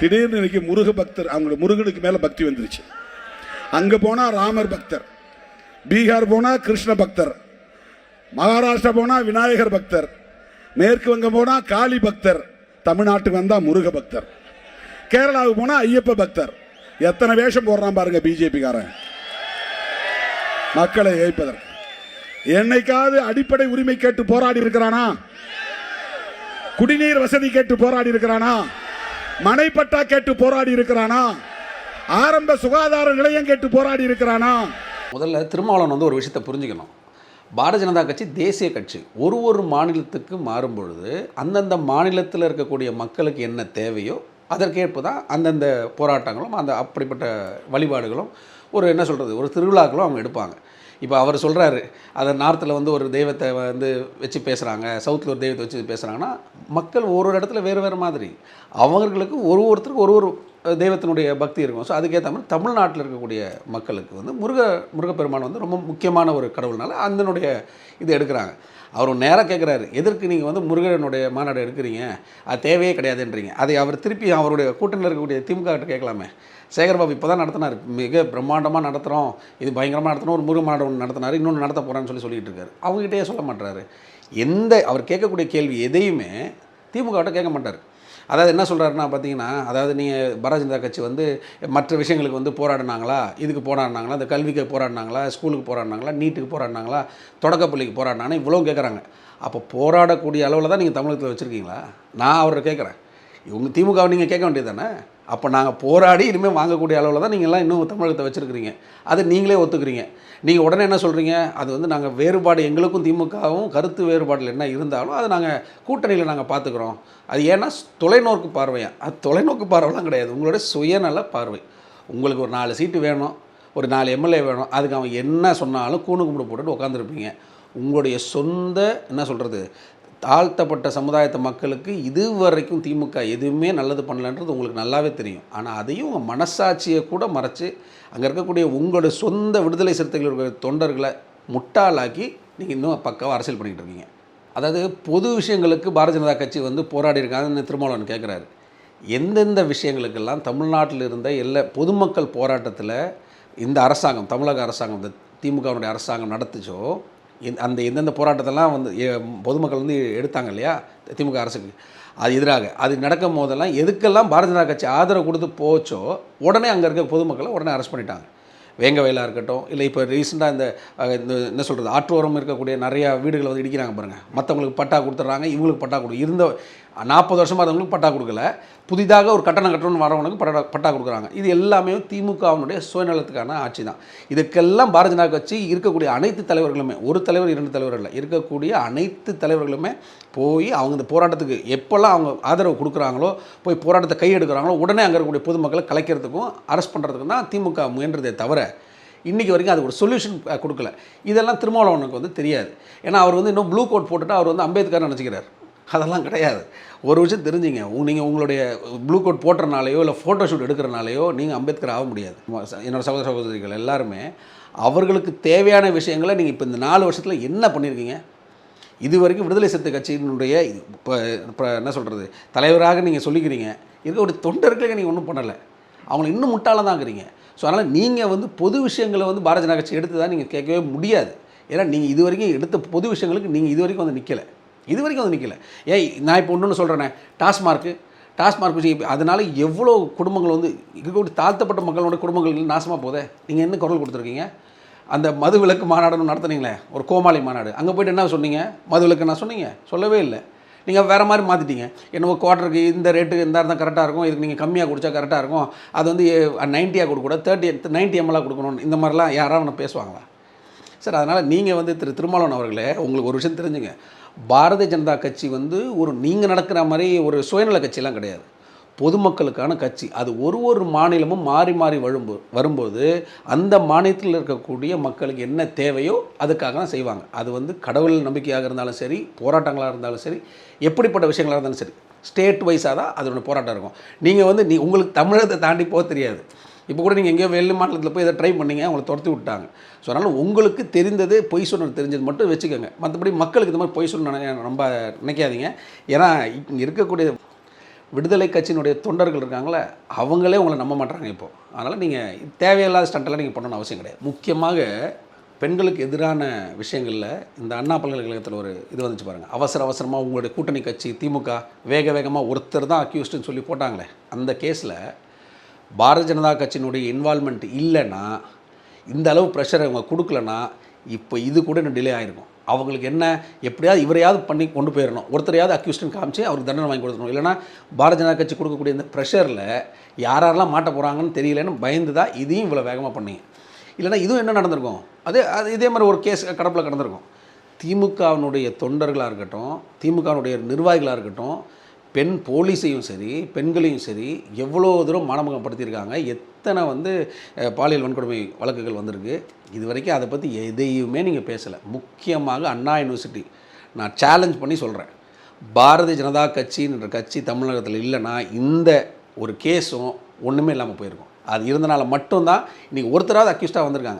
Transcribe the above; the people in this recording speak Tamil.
திடீர்னு இன்னைக்கு முருக பக்தர், அவங்களோட முருகனுக்கு மேலே பக்தி வந்துருச்சு. அங்கே போனால் ராமர் பக்தர், பீகார் போனால் கிருஷ்ண பக்தர், மகாராஷ்டிரா போனால் விநாயகர் பக்தர், மேற்கு வங்கம் போனால் காளி பக்தர், தமிழ்நாட்டுக்கு வந்தால் முருக பக்தர், கேரளாவுக்கு போனால் ஐயப்ப பக்தர். எத்தனை வேஷம் போடுறான் பாருங்க பிஜேபிக்காரன் மக்களை ஏய்ப்பதற்கு. என்னைக்காவது அடிப்படை உரிமை கேட்டு போராடி இருக்கிறானா? குடிநீர் வசதி கேட்டு போராடி இருக்கிறானா? மனைப்பட்டா கேட்டு போராடி இருக்கிறானா? ஆரம்ப சுகாதார நிலையம் கேட்டு போராடி இருக்கிறானா? முதல்ல திருமாவளவன் ஒரு விஷயத்தை புரிஞ்சுக்கணும். பாரதிய ஜனதா கட்சி தேசிய கட்சி. ஒரு மாநிலத்துக்கு மாறும் பொழுது அந்தந்த மாநிலத்தில் இருக்கக்கூடிய மக்களுக்கு என்ன தேவையோ அதற்கேற்ப தான் அந்தந்த போராட்டங்களும் அந்த அப்படிப்பட்ட வழிபாடுகளும் என்ன சொல்கிறது, ஒரு திருவிழாக்களும் அவங்க எடுப்பாங்க. இப்போ அவர் சொல்கிறாரு, அதை நார்த்தில் ஒரு தெய்வத்தை வச்சு பேசுகிறாங்க, சவுத்தில் ஒரு தெய்வத்தை வச்சு பேசுகிறாங்கன்னா, மக்கள் ஒரு இடத்துல வேறு மாதிரி, அவங்களுக்கு ஒருத்தருக்கு ஒரு தெய்வத்தினுடைய பக்தி இருக்கும். ஸோ அதுக்கேற்ற மாதிரி தமிழ்நாட்டில் இருக்கக்கூடிய மக்களுக்கு முருகப்பெருமான் ரொம்ப முக்கியமான ஒரு கடவுள்னால அதனுடைய இது எடுக்கிறாங்க. அவர் நேராக கேட்குறாரு, எதற்கு நீங்கள் முருகனுடைய மாநாடு எடுக்கிறீங்க, அது தேவையே கிடையாதுன்றீங்க. அதை அவர் திருப்பி அவருடைய கூட்டணியில் இருக்கக்கூடிய திமுக கிட்ட கேட்கலாமே. சேகர்பாபு இப்போ தான் நடத்தினார், மிக பிரம்மாண்டமாக நடத்துகிறோம், இது பயங்கரமாக நடத்தணும், ஒரு முருக மாநாடு ஒன்று நடத்தினார், இன்னொன்று நடத்த போகிறான்னு சொல்லிட்டு இருக்காரு. அவங்ககிட்டயே சொல்ல மாட்டாரு. அவர் கேட்கக்கூடிய கேள்வி எதையுமே திமுகவிட்ட கேட்க மாட்டார். அதாவது என்ன சொல்கிறாருன்னா பார்த்தீங்கன்னா, அதாவது நீங்கள் பாரதிய ஜனதா கட்சி மற்ற விஷயங்களுக்கு போராடினாங்களா, இதுக்கு போராடினாங்களா, இந்த கல்விக்கு போராடினாங்களா, ஸ்கூலுக்கு போராடினாங்களா, நீட்டுக்கு போராடினாங்களா, தொடக்கப்பள்ளிக்கு போராடினாங்கன்னா இவ்வளோ கேட்குறாங்க. அப்போ போராடக்கூடிய அளவில் தான் நீங்கள் தமிழகத்தில் வச்சுருக்கீங்களா? நான் அவரை கேட்குறேன், இவங்க திமுகவை நீங்கள் கேட்க வேண்டியது தானே? அப்போ நாங்கள் போராடி இனிமேல் வாங்கக்கூடிய அளவில் தான் நீங்கள்லாம் இன்னும் தமிழகத்தை வச்சுருக்கிறீங்க. அது நீங்களே ஒத்துக்கிறீங்க. நீங்கள் உடனே என்ன சொல்கிறீங்க, அது நாங்கள் வேறுபாடு, எங்களுக்கும் திமுகவும் கருத்து வேறுபாடில் என்ன இருந்தாலும் அதை நாங்கள் கூட்டணியில் நாங்கள் பார்த்துக்குறோம். அது ஏன்னா தொலைநோக்கு பார்வையாக, அது தொலைநோக்கு பார்வைலாம் கிடையாது, உங்களோட சுயநல பார்வை. உங்களுக்கு ஒரு 4 சீட்டு வேணும், ஒரு 4 எம்எல்ஏ வேணும், அதுக்கு அவன் என்ன சொன்னாலும் கூணு கும்பிடு போட்டுட்டு உட்காந்துருப்பீங்க. உங்களுடைய சொந்த என்ன சொல்கிறது, தாழ்த்தப்பட்ட சமுதாயத்து மக்களுக்கு இதுவரைக்கும் திமுக எதுவுமே நல்லது பண்ணலன்றது உங்களுக்கு நல்லாவே தெரியும். ஆனால் அதையும் உங்கள் மனசாட்சியை கூட மறைச்சி அங்கே இருக்கக்கூடிய உங்களுடைய சொந்த விடுதலை சிறுத்தைகளுடைய தொண்டர்களை முட்டாளாக்கி நீங்கள் இன்னும் பக்காவாக அரசியல் பண்ணிக்கிட்டு இருக்கீங்க. அதாவது பொது விஷயங்களுக்கு பாரதிய ஜனதா கட்சி போராடி இருக்காங்கன்னு திருமாவளவன் கேட்குறாரு. எந்தெந்த விஷயங்களுக்கெல்லாம் தமிழ்நாட்டில் இருந்த எல்லா பொதுமக்கள் போராட்டத்தில் இந்த அரசாங்கம், தமிழக அரசாங்கம், இந்த திமுகவுடைய அரசாங்கம் நடத்துச்சோ, அந்த எந்தெந்த போராட்டத்தெல்லாம் பொதுமக்கள் எடுத்தாங்க இல்லையா திமுக அரசுக்கு அது எதிராக, அது நடக்கும் போதெல்லாம் எதுக்கெல்லாம் பாரதிய ஜனதா கட்சி ஆதரவு கொடுத்து போச்சோ உடனே அங்கே இருக்க பொதுமக்களை உடனே அரெஸ்ட் பண்ணிட்டாங்க. வேங்க வயலாக இருக்கட்டும், இல்லை இப்போ ரீசெண்டாக இந்த என்ன சொல்கிறது, ஆற்றோரம் இருக்கக்கூடிய நிறையா வீடுகளை இடிக்கிறாங்க பாருங்கள், மற்றவங்களுக்கு பட்டா கொடுத்துட்றாங்க, இவங்களுக்கு பட்டா இருந்த 40 வருஷமாக இருந்தவங்களுக்கு பட்டா கொடுக்கல, புதிதாக ஒரு கட்டணம் கட்டணும்னு வரவனுக்கு பட்டா கொடுக்குறாங்க. இது எல்லாமே திமுகவினுடைய சுயநலத்துக்கான ஆட்சி தான். இதுக்கெல்லாம் பாரதிய ஜனதா கட்சி இருக்கக்கூடிய அனைத்து தலைவர்களுமே, ஒரு தலைவர் 2 தலைவர் இல்லை, இருக்கக்கூடிய அனைத்து தலைவர்களுமே போய் அவங்க இந்த போராட்டத்துக்கு எப்போல்லாம் அவங்க ஆதரவு கொடுக்குறாங்களோ, போய் போராட்டத்தை கையெடுக்கிறாங்களோ உடனே அங்கே இருக்கக்கூடிய பொதுமக்களை கலைக்கிறதுக்கும் அரெஸ்ட் பண்ணுறதுக்கும் தான் திமுக முயன்றதே தவிர இன்றைக்கி வரைக்கும் அது ஒரு சொல்யூஷன் கொடுக்கல. இதெல்லாம் திருமாவளவனுக்கு தெரியாது. ஏன்னா அவர் இன்னும் ப்ளூ கோட் போட்டுட்டு அவர் அம்பேத்கர் நினச்சிக்கிறார். அதெல்லாம் கிடையாது. ஒரு விஷயம் தெரிஞ்சுங்க, நீங்கள் உங்களுடைய ப்ளூ கோட் போட்டுறனாலையோ இல்லை ஃபோட்டோ ஷூட் எடுக்கிறனாலையோ நீங்கள் அம்பேத்கர் ஆக முடியாது. என்னோடய சகோதர சகோதரிகள் எல்லாருமே அவர்களுக்கு தேவையான விஷயங்களை நீங்கள் இப்போ இந்த 4 வருஷத்தில் என்ன பண்ணியிருக்கீங்க? இது வரைக்கும் விடுதலை சிறுத்தை கட்சியினுடைய இப்போ என்ன சொல்கிறது, தலைவராக நீங்கள் சொல்லிக்கிறீங்க, இருக்கக்கூடிய தொண்டர்களுக்கு நீங்கள் ஒன்றும் பண்ணலை, அவங்களை இன்னும் முட்டாள தான் இருக்கிறீங்க. ஸோ அதனால் நீங்கள் பொது விஷயங்களை பாரதிய ஜனதா கட்சி எடுத்து தான் நீங்கள் கேட்கவே முடியாது. ஏன்னா நீங்கள் இது வரைக்கும் எடுத்த பொது விஷயங்களுக்கு நீங்கள் இது வரைக்கும் நிற்கலை, இது வரைக்கும் நிற்கலை. ஏய், நான் இப்போ ஒன்று சொல்கிறேனே, டாஸ்மார்க் விஷயம், அதனால் எவ்வளோ குடும்பங்கள் இருக்கக்கூடிய தாழ்த்தப்பட்ட மக்களோட குடும்பங்கள் நாசமாக போதே. நீங்கள் என்ன குரல் கொடுத்துருக்கீங்க? அந்த மது விலக்கு மாநாடுன்னு நடத்துனீங்களே, ஒரு கோமாளி மாநாடு, அங்கே போய்ட்டு என்ன சொன்னீங்க? மது விலக்கு நான் சொன்னீங்க? சொல்லவே இல்லை. நீங்கள் வேறு மாதிரி மாற்றிட்டீங்க. என்னவோ குவார்ட்டருக்கு இந்த ரேட்டு இந்த இருந்தால் கரெக்டாக இருக்கும், இதுக்கு நீங்கள் கம்மியாக குடித்தா கரெக்டாக இருக்கும், அது 90 கொடுக்கக்கூடாது, 90 ml கொடுக்கணும், இந்த மாதிரிலாம் யாராவது பேசுவாங்களா? சார், அதனால் நீங்கள் திருமாவளவன் அவர்களே, உங்களுக்கு ஒரு விஷயம் தெரிஞ்சுங்க, பாரதிய ஜனதா கட்சி ஒரு நீங்கள் நடக்கிற மாதிரி ஒரு சுயநல கட்சியெல்லாம் கிடையாது, பொதுமக்களுக்கான கட்சி. அது ஒரு மாநிலமும் மாறி மாறி வரும்போது அந்த மாநிலத்தில் இருக்கக்கூடிய மக்களுக்கு என்ன தேவையோ அதுக்காக தான் செய்வாங்க. அது கடவுள் நம்பிக்கையாக இருந்தாலும் சரி, போராட்டங்களாக இருந்தாலும் சரி, எப்படிப்பட்ட விஷயங்களாக இருந்தாலும் சரி, ஸ்டேட் வைஸாக தான் அதோட போராட்டம் இருக்கும். நீங்கள் உங்களுக்கு தமிழகத்தை தாண்டி போக தெரியாது. இப்போ கூட நீங்கள் எங்கேயோ வெளி மாநிலத்தில் போய் இதை ட்ரை பண்ணிங்க, அவங்களை துரத்தி விட்டாங்க. ஸோ அதனால் உங்களுக்கு தெரிந்தது பொய் சொன்னது தெரிஞ்சது மட்டும் வச்சுக்கோங்க. மற்றபடி மக்களுக்கு இந்த மாதிரி பொய் சொன்ன ரொம்ப நினைக்காதீங்க. ஏன்னா இங்கே இருக்கக்கூடிய விடுதலை கட்சியினுடைய தொண்டர்கள் இருக்காங்களே அவங்களே உங்களை நம்ப மாட்டாங்க இப்போது. அதனால் நீங்கள் தேவையில்லாத ஸ்டண்டெல்லாம் நீங்கள் பண்ணணும்னு அவசியம் கிடையாது. முக்கியமாக பெண்களுக்கு எதிரான விஷயங்களில் இந்த அண்ணா பல்கலைக்கழகத்தில் ஒரு இது வந்துச்சு பாருங்கள். அவசரமாக உங்களுடைய கூட்டணி கட்சி திமுக வேகமாக ஒருத்தர் தான் அக்யூஸ்டுன்னு சொல்லி போட்டாங்களே, அந்த கேஸில் பாரதிய ஜனதா கட்சியினுடைய இன்வால்மெண்ட் இல்லைன்னா, இந்த அளவு ப்ரெஷரை அவங்க கொடுக்கலன்னா இப்போ இது கூட இன்னும் டிலே ஆகிருக்கும். அவங்களுக்கு என்ன, எப்படியாவது இவரையாவது பண்ணி கொண்டு போயிடணும், ஒருத்தரையாவது அக்யூஸ்டுன்னு காமிச்சு அவருக்கு தண்டனை வாங்கி கொடுத்துடணும். இல்லைனா பாரதிய ஜனதா கட்சி கொடுக்கக்கூடிய இந்த ப்ரெஷரில் யாரெல்லாம் மாட்ட போகிறாங்கன்னு தெரியலன்னு பயந்து தான் இதையும் இவ்வளோ வேகமாக பண்ணீங்க. இல்லைனா இதுவும் என்ன நடந்திருக்கும், இதே மாதிரி ஒரு கேஸ் கடப்பில் கடந்திருக்கும். திமுகவினுடைய தொண்டர்களாக இருக்கட்டும், திமுகவினுடைய நிர்வாகிகளாக இருக்கட்டும், பெண் போலீஸையும் சரி பெண்களையும் சரி எவ்வளோ தூரம் மானமுகப்படுத்தியிருக்காங்க, எத்தனை பாலியல் வன்கொடுமை வழக்குகள் வந்திருக்கு. இது வரைக்கும் அதை பற்றி எதையுமே நீங்கள் பேசலை. முக்கியமாக அண்ணா யூனிவர்சிட்டி நான் சேலஞ்ச் பண்ணி சொல்கிறேன், பாரதிய ஜனதா கட்சின்ற கட்சி தமிழகத்தில் இல்லைன்னா இந்த ஒரு கேஸும் ஒன்றுமே இல்லாமல் போயிருக்கும். அது இருந்தனால மட்டும்தான் இன்றைக்கி ஒருத்தராவது அக்யூஸ்டாக வந்திருக்காங்க.